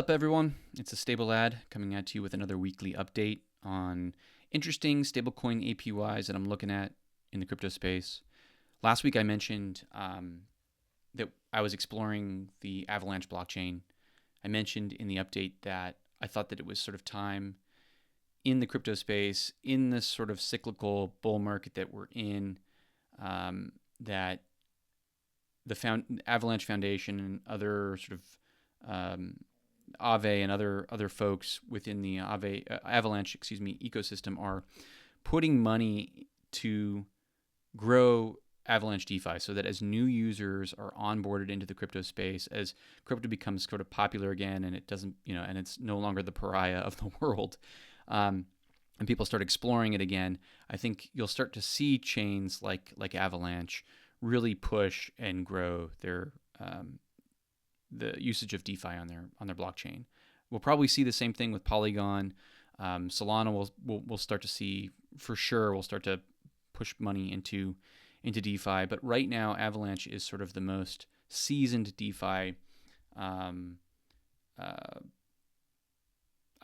What's up, everyone? It's a Stable Ad coming at you with another weekly update on interesting stablecoin APYs that I'm looking at in the crypto space. Last week I mentioned that I was exploring the Avalanche blockchain. I mentioned in the update that I thought that it was sort of time in the crypto space, in this sort of cyclical bull market that we're in, that the Avalanche Foundation and other sort of Aave and other folks within the Avalanche ecosystem are putting money to grow Avalanche DeFi, so that as new users are onboarded into the crypto space, as crypto becomes sort of popular again, and it doesn't, and it's no longer the pariah of the world, and people start exploring it again, I think you'll start to see chains like Avalanche really push and grow their the usage of DeFi on their blockchain. We'll probably see the same thing with Polygon. Solana we'll start to see for sure. We'll start to push money into DeFi. But right now, Avalanche is sort of the most seasoned DeFi. I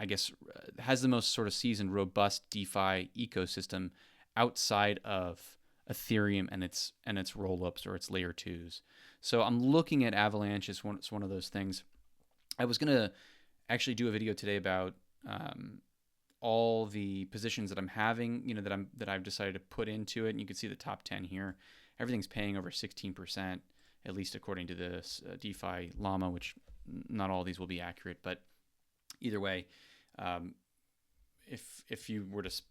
guess has the most sort of seasoned, robust DeFi ecosystem outside of Ethereum and its rollups or its layer twos. So I'm looking at Avalanche as it's one of those things. I was gonna actually do a video today about all the positions that I'm having, that I've decided to put into it, and you can see the top 10 here. Everything's paying over 16%, at least according to this DeFi Llama, which not all of these will be accurate, but either way, if you were to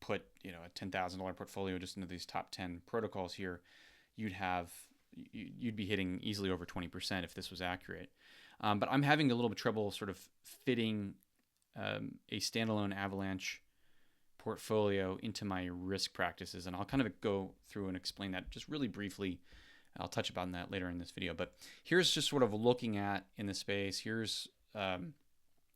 put a $10,000 portfolio just into these top 10 protocols here, you'd be hitting easily over 20% if this was accurate. But I'm having a little bit of trouble sort of fitting a standalone Avalanche portfolio into my risk practices, and I'll kind of go through and explain that just really briefly. I'll touch upon that later in this video, but here's just sort of looking at in the space. Here's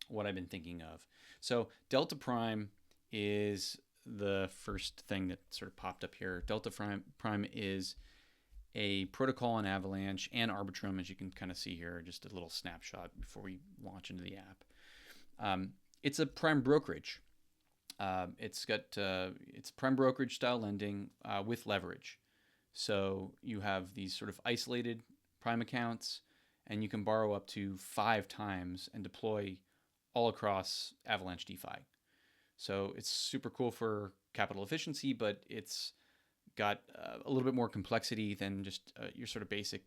what I've been thinking of. So DeltaPrime is the first thing that sort of popped up here. DeltaPrime is a protocol on Avalanche and Arbitrum, as you can kind of see here, just a little snapshot before we launch into the app. It's a prime brokerage. It's prime brokerage style lending with leverage. So you have these sort of isolated prime accounts, and you can borrow up to 5 times and deploy all across Avalanche DeFi. So it's super cool for capital efficiency, but it's got a little bit more complexity than just your sort of basic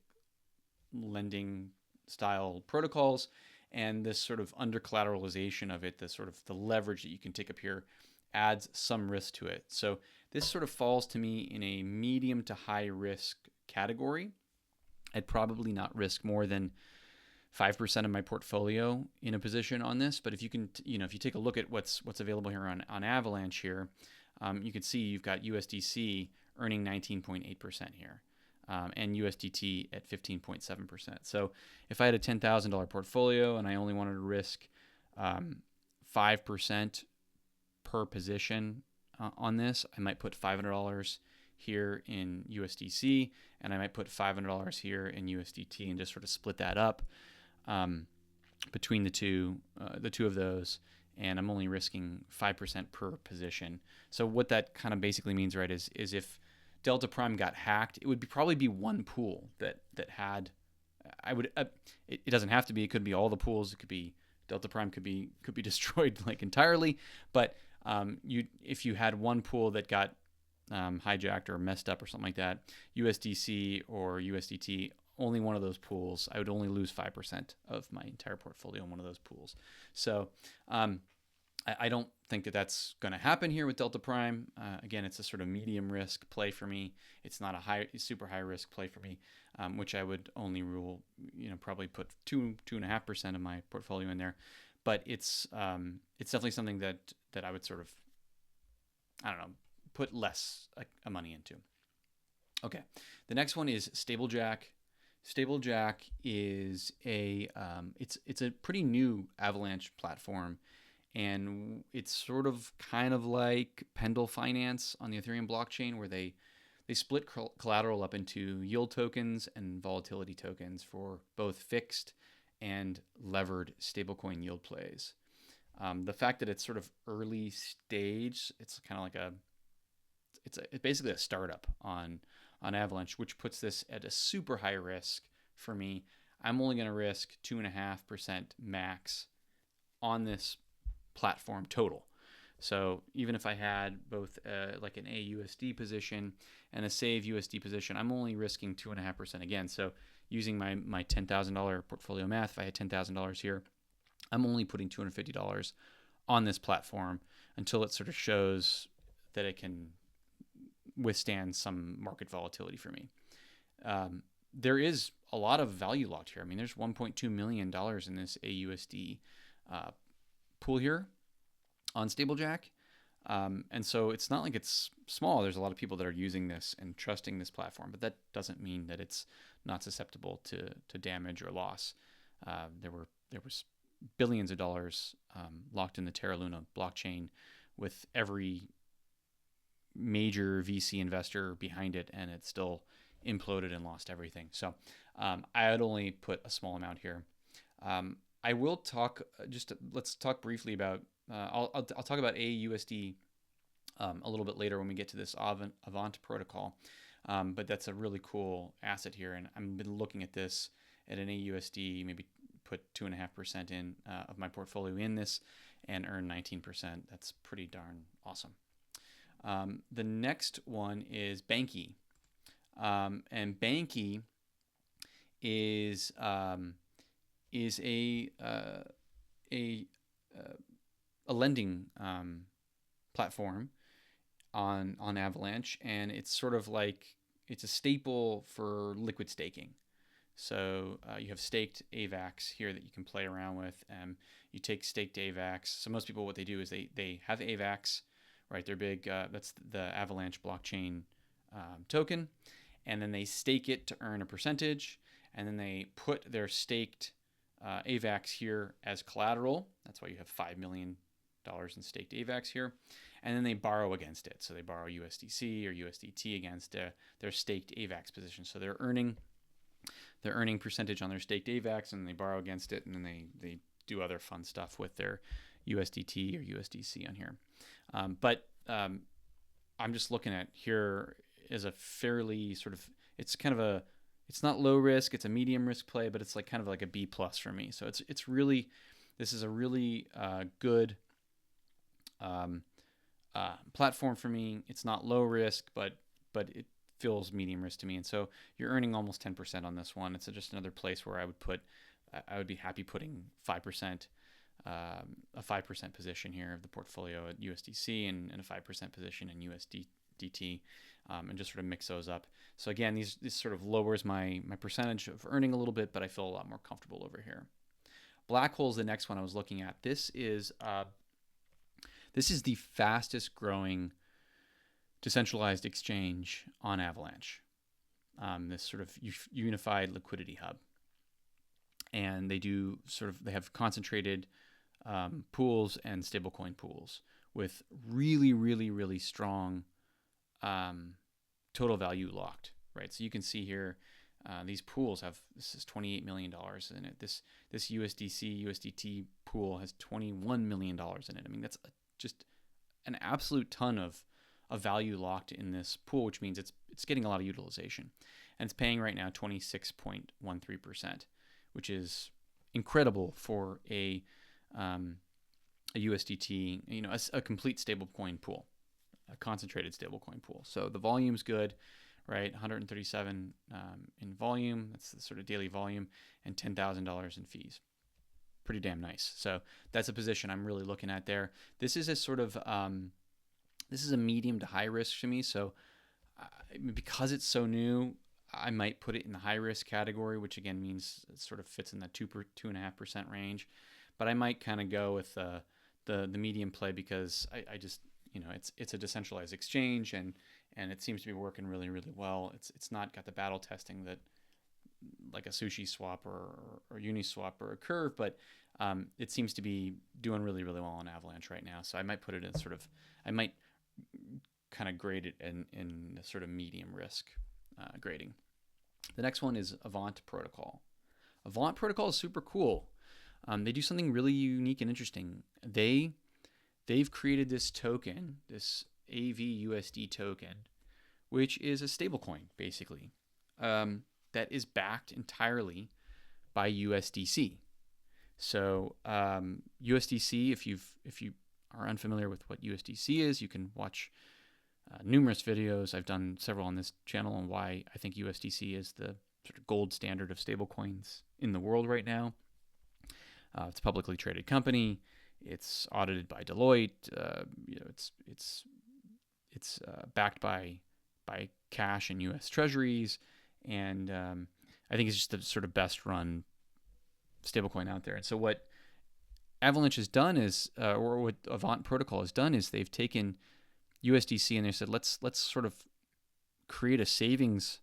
lending style protocols. And this sort of under collateralization of it, the leverage that you can take up here, adds some risk to it. So this sort of falls to me in a medium to high risk category. I'd probably not risk more than 5% of my portfolio in a position on this, but if you can, if you take a look at what's available here on Avalanche here, you can see you've got USDC earning 19.8% here, and USDT at 15.7%. So if I had a $10,000 portfolio and I only wanted to risk 5% per position on this, I might put $500 here in USDC, and I might put $500 here in USDT, and just sort of split that up between the two of those, and I'm only risking 5% per position. So what that kind of basically means, right, is if DeltaPrime got hacked, it would probably be one pool that had. It doesn't have to be. It could be all the pools. It could be DeltaPrime could be destroyed like entirely. But if you had one pool that got hijacked or messed up or something like that, USDC or USDT, only one of those pools, I would only lose 5% of my entire portfolio in one of those pools. So I don't think that that's going to happen here with DeltaPrime. Again, it's a sort of medium risk play for me. It's not a super high risk play for me, which I would only probably put 2.5% of my portfolio in there. But it's definitely something that I would sort of, put less money into. Okay, the next one is StableJack. StableJack is it's a pretty new Avalanche platform, and it's sort of kind of like Pendle Finance on the Ethereum blockchain, where they split collateral up into yield tokens and volatility tokens for both fixed and levered stablecoin yield plays. The fact that it's sort of early stage, it's kind of like it's basically a startup on Avalanche, which puts this at a super high risk for me. I'm only going to risk 2.5% max on this platform total. So even if I had both like an AUSD position and a Save USD position, I'm only risking 2.5% again. So using my $10,000 portfolio math, if I had $10,000 here, I'm only putting $250 on this platform until it sort of shows that it can withstand some market volatility for me. There is a lot of value locked here. I mean, there's $1.2 million in this AUSD pool here on StableJack. And so it's not like it's small. There's a lot of people that are using this and trusting this platform, but that doesn't mean that it's not susceptible to damage or loss. There was billions of dollars locked in the Terra Luna blockchain with every major VC investor behind it, and it still imploded and lost everything. So I would only put a small amount here. I will talk let's talk briefly about I'll talk about AUSD a little bit later when we get to this Avant protocol, but that's a really cool asset here, and I've been looking at this at an AUSD, maybe put 2.5% in of my portfolio in this and earn 19%. That's pretty darn awesome. The next one is BENQI, and BENQI is a lending platform on Avalanche, and it's sort of like it's a staple for liquid staking. So you have staked AVAX here that you can play around with. You take staked AVAX. So most people, what they do is they have AVAX, right? They're big. That's the Avalanche blockchain token, and then they stake it to earn a percentage, and then they put their staked AVAX here as collateral. That's why you have $5 million in staked AVAX here, and then they borrow against it. So they borrow USDC or USDT against their staked AVAX position. So they're earning percentage on their staked AVAX, and they borrow against it, and then they do other fun stuff with their USDT or USDC on here. But I'm just looking at here as a fairly sort of, it's not low risk, it's a medium risk play, but it's like kind of like a B plus for me. So this is a really good platform for me. It's not low risk, but it feels medium risk to me. And so you're earning almost 10% on this one. It's just another place where I would be happy putting 5%, a 5% position here of the portfolio at USDC and a 5% position in USDT, and just sort of mix those up. So again, this sort of lowers my percentage of earning a little bit, but I feel a lot more comfortable over here. Blackhole is the next one I was looking at. This is the fastest growing decentralized exchange on Avalanche. This sort of unified liquidity hub, and they have concentrated pools and stablecoin pools with really, really, really strong total value locked, right? So you can see here, these pools this is $28 million in it. This USDC, USDT pool has $21 million in it. I mean, that's just an absolute ton of value locked in this pool, which means it's getting a lot of utilization. And it's paying right now 26.13%, which is incredible for a USDT, a complete stablecoin pool, a concentrated stablecoin pool. So the volume's good, right? 137 in volume, that's the sort of daily volume, and $10,000 in fees. Pretty damn nice. So that's a position I'm really looking at there. This is a sort of this is a medium to high risk to me. So because it's so new, I might put it in the high risk category, which again means it sort of fits in that 2.5% range. But I might kind of go with the medium play because I just, it's a decentralized exchange, and it seems to be working really, really well. It's not got the battle testing that like a Sushi Swap or Uniswap or a Curve, but it seems to be doing really, really well on Avalanche right now. So I might put it in I might kind of grade it in the sort of medium risk grading. The next one is Avant protocol. Avant protocol is super cool. They do something really unique and interesting. They've created this token, this AVUSD token, which is a stablecoin basically, that is backed entirely by USDC. So USDC, if you are unfamiliar with what USDC is, you can watch numerous videos. I've done several on this channel on why I think USDC is the sort of gold standard of stablecoins in the world right now. It's a publicly traded company. It's audited by Deloitte. It's backed by cash and U.S. Treasuries, and I think it's just the sort of best run stablecoin out there. And so what Avalanche has done is, or what Avant Protocol has done is, they've taken USDC and they said, let's sort of create a savings,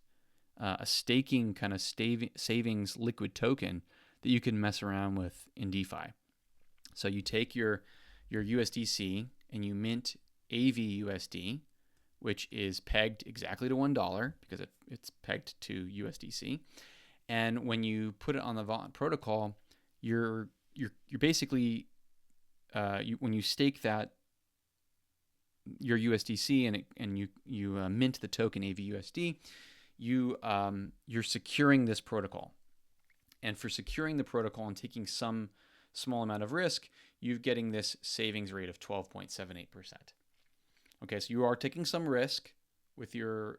a staking kind of savings liquid token that you can mess around with in DeFi. So you take your USDC and you mint AVUSD, which is pegged exactly to $1 because it's pegged to USDC. And when you put it on the Avant protocol, you're basically when you stake that your USDC and you mint the token AVUSD, you're securing this protocol. And for securing the protocol and taking some small amount of risk, you're getting this savings rate of 12.78%. Okay, so you are taking some risk with your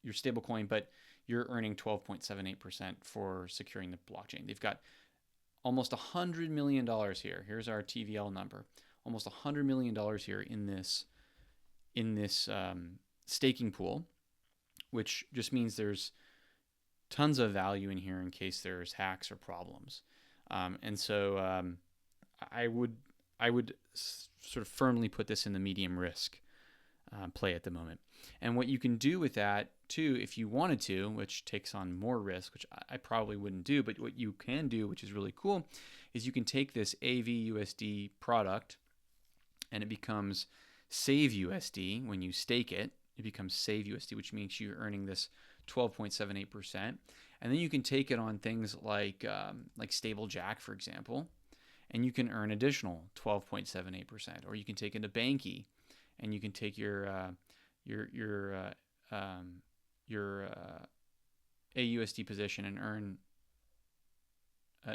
stablecoin, but you're earning 12.78% for securing the blockchain. They've got almost $100 million here. Here's our TVL number. Almost $100 million here in this staking pool, which just means there's tons of value in here in case there's hacks or problems. And so I would sort of firmly put this in the medium risk play at the moment. And what you can do with that too, if you wanted to, which takes on more risk, which I probably wouldn't do, but what you can do, which is really cool, is you can take this AVUSD product and it becomes SaveUSD when you stake it. It becomes SaveUSD, which means you're earning this 12.78%. And then you can take it on things like StableJack, for example, and you can earn additional 12.78%. Or you can take it to BENQI, and you can take your AUSD position and earn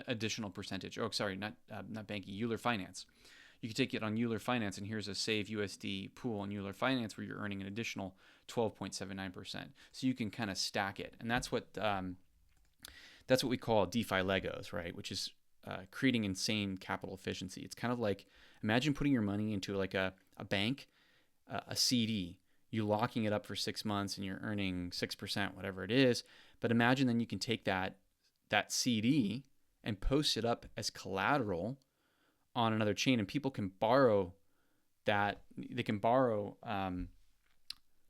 additional percentage. Oh, sorry, not BENQI, Euler Finance. You can take it on Euler Finance, and here's a SaveUSD pool on Euler Finance where you're earning an additional 12.79%. So you can kind of stack it, and that's what we call DeFi Legos, right? Which is creating insane capital efficiency. It's kind of like, imagine putting your money into like a bank, a CD. You locking it up for 6 months and you're earning 6%, whatever it is. But imagine then you can take that CD and post it up as collateral on another chain, and people can borrow that. They can borrow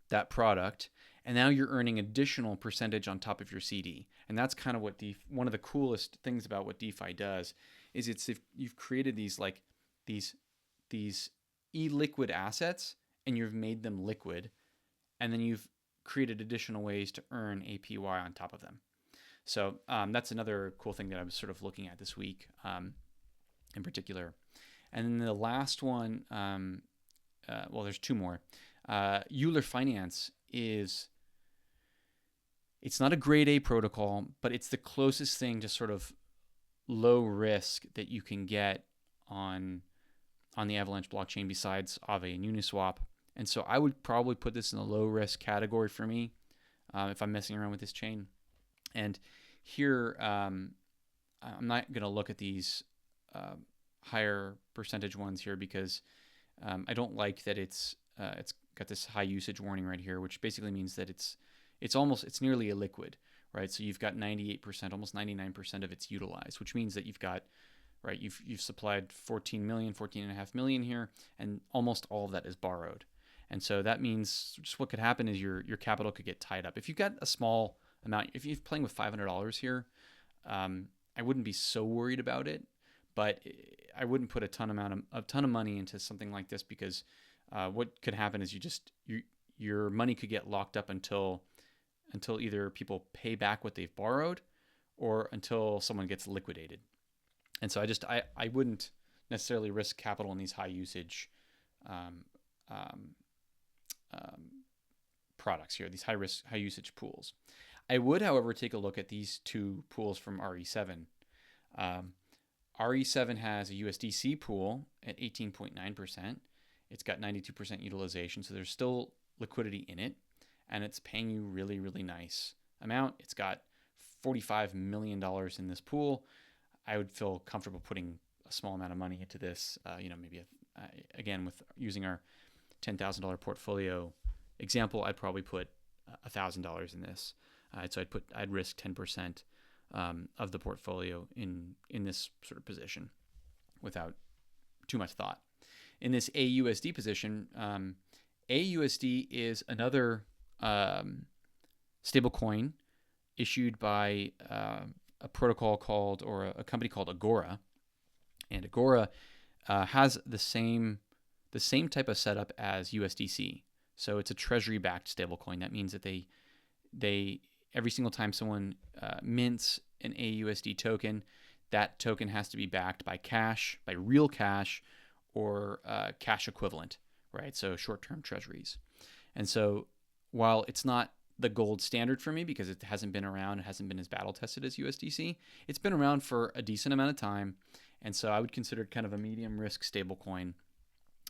that product, and now you're earning additional percentage on top of your CD. And that's kind of what one of the coolest things about what DeFi does is if you've created these e-liquid assets and you've made them liquid, and then you've created additional ways to earn APY on top of them. So that's another cool thing that I was sort of looking at this week in particular. And then the last one, well, there's two more. Euler Finance it's not a grade A protocol, but it's the closest thing to sort of low risk that you can get on the Avalanche blockchain besides Aave and Uniswap. And so I would probably put this in the low risk category for me if I'm messing around with this chain. And here, I'm not going to look at these higher percentage ones here because I don't like that it's got this high usage warning right here, which basically means that it's nearly illiquid, right? So you've got 98%, almost 99% of it's utilized, which means that you've got, right, you've supplied 14.5 million here, and almost all of that is borrowed. And so that means just what could happen is your capital could get tied up. If you've got a small amount, if you're playing with $500 here, I wouldn't be so worried about it, but I wouldn't put a ton of money into something like this because what could happen is your money could get locked up until either people pay back what they've borrowed, or until someone gets liquidated. And so I wouldn't necessarily risk capital in these high usage um, um, products here, these high risk, high usage pools. I would, however, take a look at these two pools from RE7. RE7 has a USDC pool at 18.9%. It's got 92% utilization, so there's still liquidity in it, and it's paying you really, really nice amount. It's got $45 million in this pool. I would feel comfortable putting a small amount of money into this, maybe again, with using our $10,000 portfolio example, I'd probably put $1,000 in this. So I'd risk 10% of the portfolio in this sort of position without too much thought. In this AUSD position, AUSD is another stablecoin issued by a protocol called, or a company called Agora, and Agora has the same type of setup as USDC. So it's a treasury-backed stablecoin. That means that they every single time someone mints an AUSD token, that token has to be backed by cash, by real cash, or cash equivalent, right? So short-term treasuries. And so while it's not the gold standard for me because it hasn't been around, it hasn't been as battle tested as USDC, it's been around for a decent amount of time. And so I would consider it kind of a medium risk stablecoin.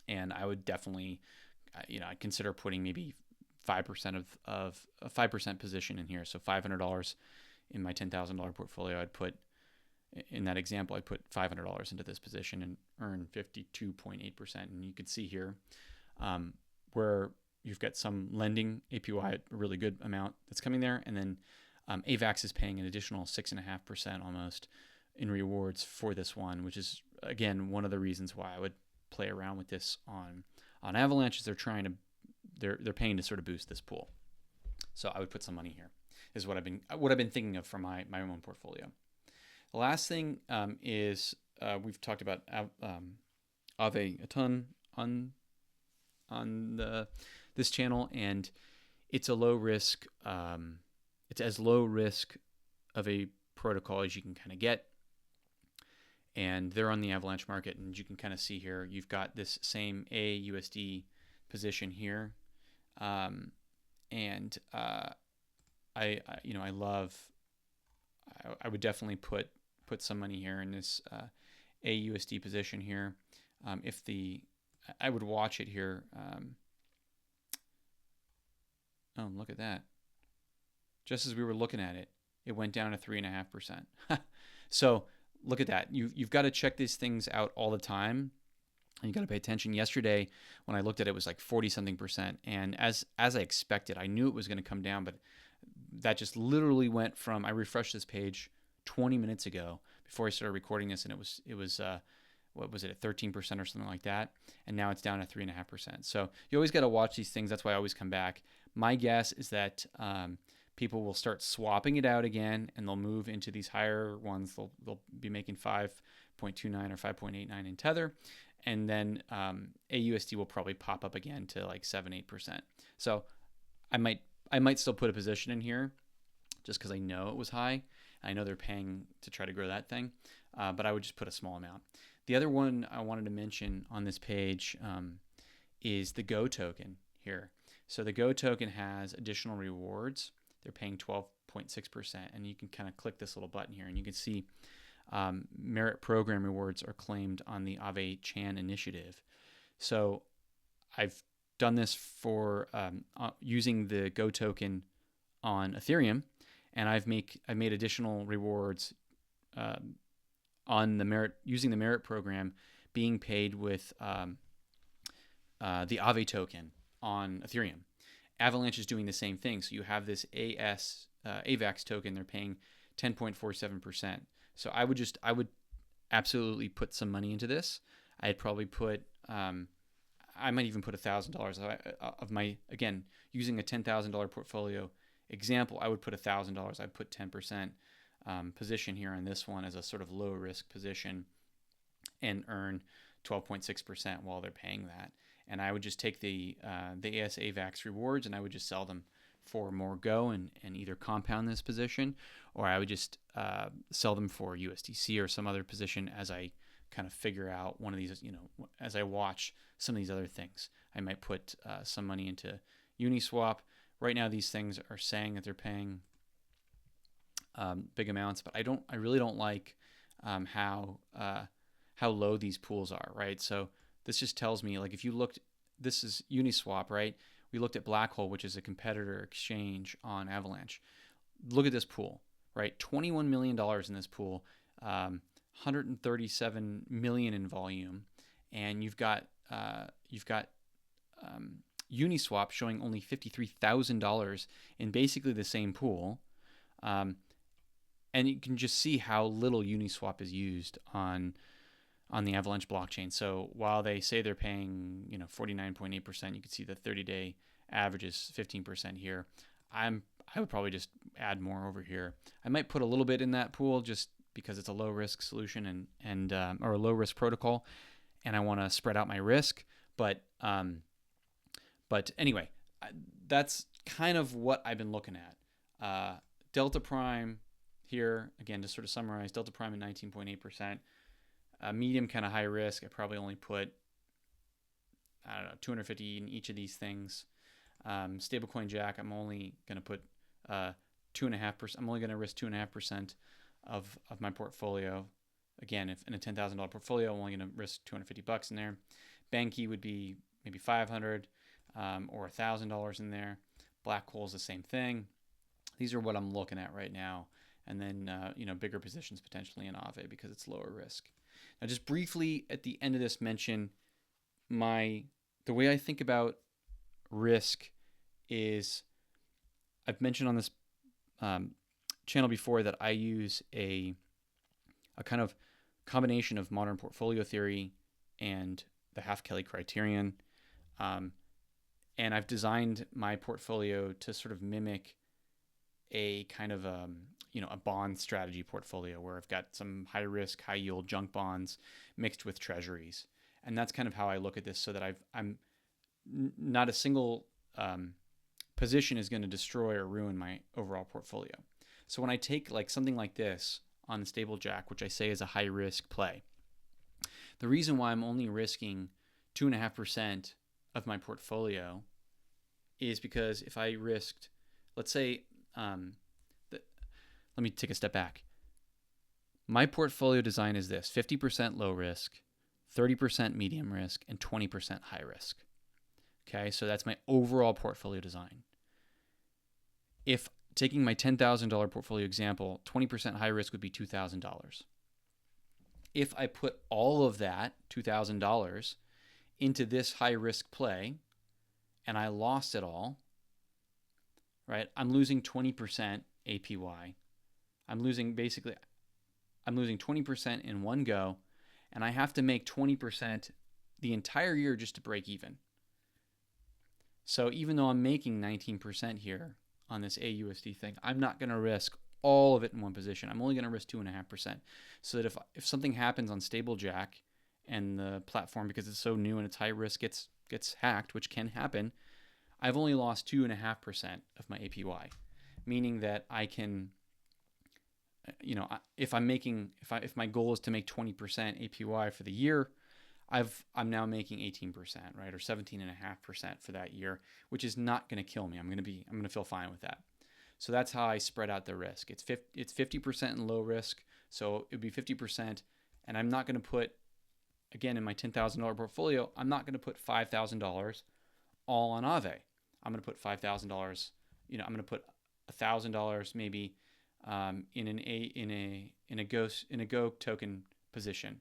And I would definitely, I'd consider putting maybe 5% of a 5% position in here. So $500 in my $10,000 portfolio, I'd put, in that example, I'd put $500 into this position and earn 52.8%. And you can see here where you've got some lending APY, a really good amount that's coming there. And then AVAX is paying an additional 6.5% almost in rewards for this one, which is, again, one of the reasons why I would play around with this on Avalanche, is they're paying to sort of boost this pool. So I would put some money here, is what I've been thinking of for my own portfolio. The last thing is we've talked about Aave a ton on this channel, and it's a low risk. It's as low risk of a protocol as you can kind of get, and they're on the Avalanche market, and you can kind of see here you've got this same AUSD position here, and I would definitely put some money here in this AUSD position here. I would watch it here. Oh, look at that! Just as we were looking at it, it went down to 3.5%. So look at that. You've got to check these things out all the time. And you got to pay attention. Yesterday, when I looked at it, it was like 40-something%. And as I expected, I knew it was going to come down, but that just literally went from, I refreshed this page 20 minutes ago before I started recording this, and it was what was it, at 13% or something like that, and now it's down at 3.5%. So you always got to watch these things. That's why I always come back. My guess is that people will start swapping it out again, and they'll move into these higher ones. They'll be making 5.29 or 5.89 in Tether, and then AUSD will probably pop up again to like 7-8%. So I might still put a position in here just because I know it was high. I know they're paying to try to grow that thing, but I would just put a small amount. The other one I wanted to mention on this page is the Go token here. So the Go token has additional rewards. They're paying 12.6%, and you can kind of click this little button here, and you can see merit program rewards are claimed on the Aave Chan initiative. So I've done this for using the Go token on Ethereum, and I've made additional rewards on the merit, using the merit program, being paid with the Aave token on Ethereum. Avalanche is doing the same thing. So you have this AVAX token. They're paying 10.47%. So I would absolutely put some money into this. I'd probably put, I might even put $1,000 of my, again, using a $10,000 portfolio example, I would put $1,000. I'd put 10% position here on this one as a sort of low risk position and earn 12.6% while they're paying that. And I would just take the AVAX rewards, and I would just sell them for more go and either compound this position, or I would just sell them for USDC or some other position as I kind of figure out one of these, as I watch some of these other things. I might put some money into Uniswap. Right now, these things are saying that they're paying big amounts, but I really don't like how low these pools are, right? So this just tells me, like, if you looked, this is Uniswap, right? We looked at Blackhole, which is a competitor exchange on Avalanche. Look at this pool, right? $21 million in this pool, 137 million in volume, and you've got Uniswap showing only $53,000 in basically the same pool, and you can just see how little Uniswap is used on the Avalanche blockchain. So while they say they're paying 49.8%, you can see the 30-day average is 15% here. I would probably just add more over here. I might put a little bit in that pool just because it's a low risk solution and or a low risk protocol, and I want to spread out my risk. But anyway, that's kind of what I've been looking at. DeltaPrime here, again, to sort of summarize, DeltaPrime at 19.8%. Medium kind of high risk. I probably only put, I don't know, 250 in each of these things. Stablecoin Jack, I'm only going to put 2.5%. I'm only going to risk 2.5% of my portfolio. Again, if in a $10,000 portfolio, I'm only going to risk $250 in there. BENQI would be maybe 500 or $1,000 in there. Blackhole is the same thing. These are what I'm looking at right now. And then bigger positions potentially in Aave because it's lower risk. Now, just briefly at the end of this, mention the way I think about risk is, I've mentioned on this channel before that I use a kind of combination of modern portfolio theory and the Half-Kelly criterion, and I've designed my portfolio to sort of mimic a kind of a bond strategy portfolio where I've got some high risk, high yield junk bonds mixed with treasuries. And that's kind of how I look at this, so that I'm not a single position is going to destroy or ruin my overall portfolio. So when I take like something like this on the StableJack, which I say is a high risk play, the reason why I'm only risking 2.5% of my portfolio is because if I risked, let's say, let me take a step back. My portfolio design is this: 50% low risk, 30% medium risk, and 20% high risk. Okay, so that's my overall portfolio design. If taking my $10,000 portfolio example, 20% high risk would be $2,000. If I put all of that $2,000 into this high risk play and I lost it all, right, I'm losing 20% APY. I'm losing 20% in one go, and I have to make 20% the entire year just to break even. So even though I'm making 19% here on this AVUSD thing, I'm not going to risk all of it in one position. I'm only going to risk 2.5%. So that if something happens on StableJack and the platform, because it's so new and it's high risk, gets hacked, which can happen, I've only lost 2.5% of my APY, meaning that I can, if my goal is to make 20% APY for the year, I'm now making 18%, right, or 17.5% for that year, which is not going to kill me. I'm going to feel fine with that. So that's how I spread out the risk. It's 50% in low risk, so it would be 50%, and I'm not going to put, again, in my $10,000 portfolio, I'm not going to put $5,000 all on Aave. I'm going to put $5,000. I'm going to put $1,000 maybe in a Go token position,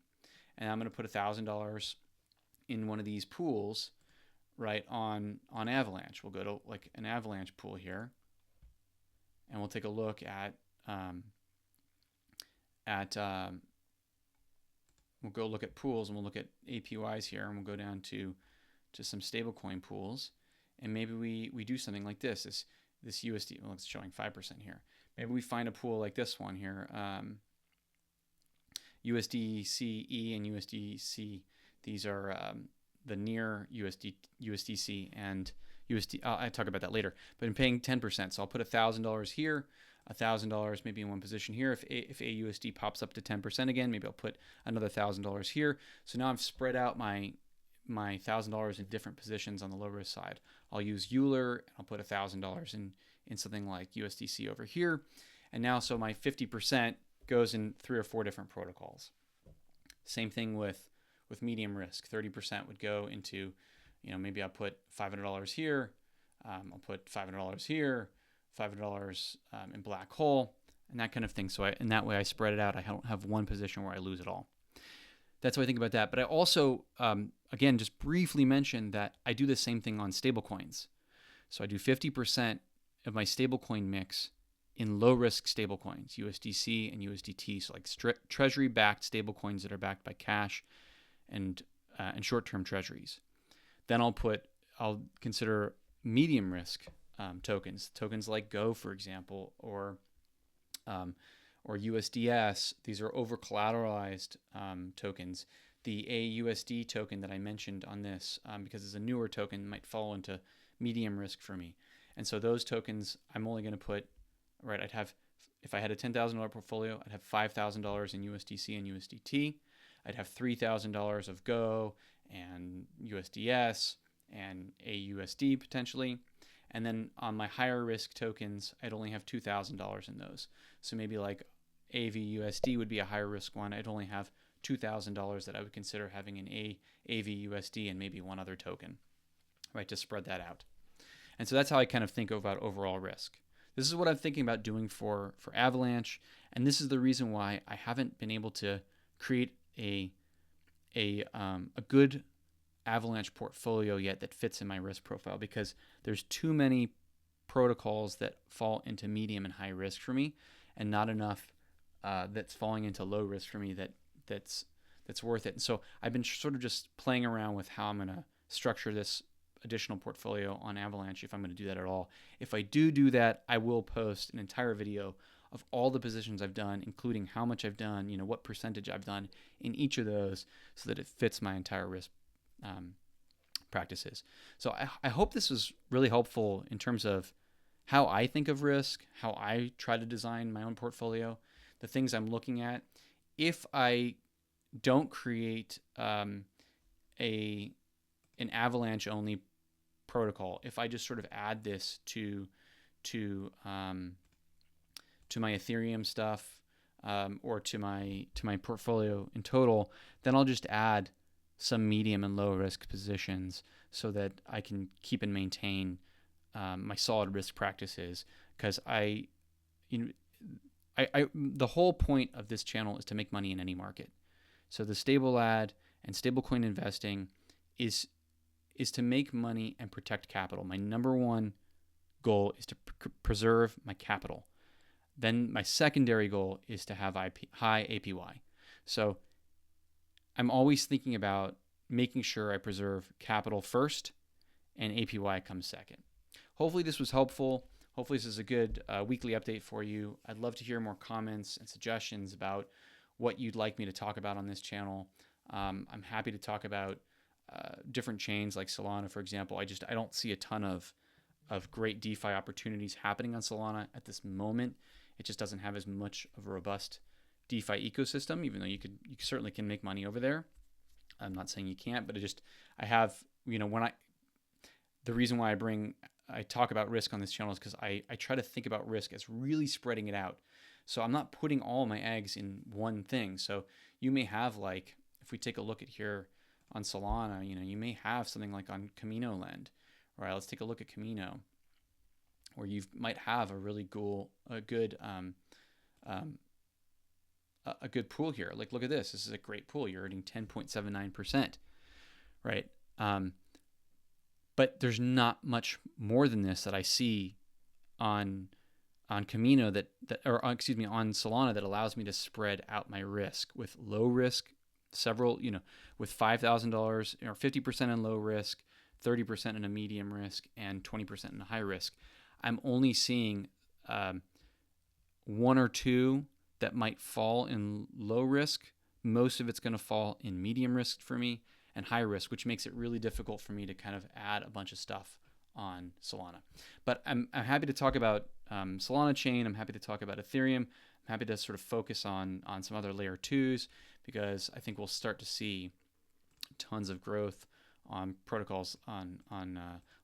and I'm going to put $1,000 in one of these pools, right, on Avalanche. We'll go to like an Avalanche pool here, and we'll take a look at we'll go look at pools, and we'll look at APYs here, and we'll go down to some stablecoin pools, and maybe we do something like this USD. Well, it's showing 5% here. Maybe we find a pool like this one here, USDCE and USDC. These are the near USDC and USD. I talk about that later. But I'm paying 10%, so I'll put $1,000 here, $1,000 maybe in one position here. If AUSD pops up to 10% again, maybe I'll put another $1,000 here. So now I've spread out my $1,000 in different positions on the low risk side. I'll use Euler, and I'll put $1,000 in something like USDC over here. And now, so my 50% goes in 3 or 4 different protocols. Same thing with medium risk. 30% would go into, maybe I'll put $500 here. I'll put $500 here, $500 in Blackhole, and that kind of thing. So in that way, I spread it out. I don't have one position where I lose it all. That's what I think about that. But I also, again, just briefly mentioned that I do the same thing on stablecoins. So I do 50% of my stablecoin mix in low-risk stablecoins, USDC and USDT, so like treasury-backed stablecoins that are backed by cash and short-term treasuries. Then I'll consider medium-risk tokens like Go, for example, or USDS. These are over-collateralized tokens. The AVUSD token that I mentioned on this, because it's a newer token, might fall into medium risk for me. And so those tokens, I'm only going to put, right, if I had a $10,000 portfolio, I'd have $5,000 in USDC and USDT. I'd have $3,000 of Go and USDS and AVUSD potentially. And then on my higher risk tokens, I'd only have $2,000 in those. So maybe like AVUSD would be a higher risk one. I'd only have $2,000 that I would consider having in AVUSD and maybe one other token, right, to spread that out. And so that's how I kind of think about overall risk. This is what I'm thinking about doing for Avalanche, and this is the reason why I haven't been able to create a good Avalanche portfolio yet that fits in my risk profile, because there's too many protocols that fall into medium and high risk for me, and not enough that's falling into low risk for me that's worth it. And so I've been sort of just playing around with how I'm going to structure this additional portfolio on Avalanche, if I'm going to do that at all. If I do that, I will post an entire video of all the positions I've done, including how much I've done, what percentage I've done in each of those, so that it fits my entire risk practices. So I hope this was really helpful in terms of how I think of risk, how I try to design my own portfolio, the things I'm looking at. If I don't create an Avalanche only protocol, if I just sort of add this to my Ethereum stuff or to my portfolio in total, then I'll just add some medium and low risk positions so that I can keep and maintain my solid risk practices. Because the whole point of this channel is to make money in any market. So the StableAd and stablecoin investing is to make money and protect capital. My number one goal is to preserve my capital. Then my secondary goal is to have high APY. So I'm always thinking about making sure I preserve capital first and APY comes second. Hopefully this was helpful. Hopefully this is a good weekly update for you. I'd love to hear more comments and suggestions about what you'd like me to talk about on this channel. I'm happy to talk about different chains like Solana, for example. I don't see a ton of great DeFi opportunities happening on Solana at this moment. It just doesn't have as much of a robust DeFi ecosystem, even though you certainly can make money over there. I'm not saying you can't, but the reason why I talk about risk on this channel is because I try to think about risk as really spreading it out. So I'm not putting all my eggs in one thing. So you may have, like, if we take a look at here on Solana, you may have something like on Camino Lend. All right, let's take a look at Camino, where you might have a really a good pool here. Like, look at this. This is a great pool. You're earning 10.79%, right? But there's not much more than this that I see on Camino on Solana that allows me to spread out my risk with low risk, with $5,000 or 50% in low risk, 30% in a medium risk, and 20% in a high risk. I'm only seeing one or two that might fall in low risk. Most of it's going to fall in medium risk for me and high risk, which makes it really difficult for me to kind of add a bunch of stuff on Solana. But I'm happy to talk about Solana chain. I'm happy to talk about Ethereum. I'm happy to sort of focus on some other layer 2s, because I think we'll start to see tons of growth on protocols on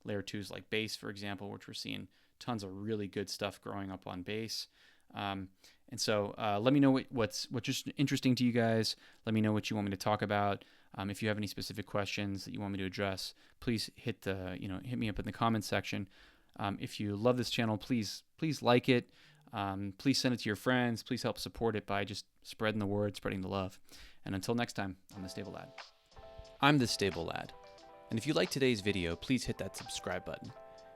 layer 2s like Base, for example, which we're seeing tons of really good stuff growing up on Base. And so let me know what's just interesting to you guys. Let me know what you want me to talk about. If you have any specific questions that you want me to address, please hit me up in the comments section. If you love this channel, please like it. Please send it to your friends. Please help support it by just spreading the word, spreading the love. And until next time, I'm the Stable Lad. I'm the Stable Lad. And if you like today's video, please hit that subscribe button.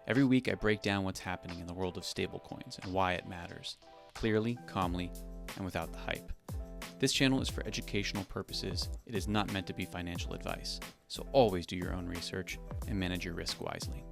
Every week I break down what's happening in the world of stablecoins and why it matters, clearly, calmly, and without the hype. This channel is for educational purposes. It is not meant to be financial advice. So always do your own research and manage your risk wisely.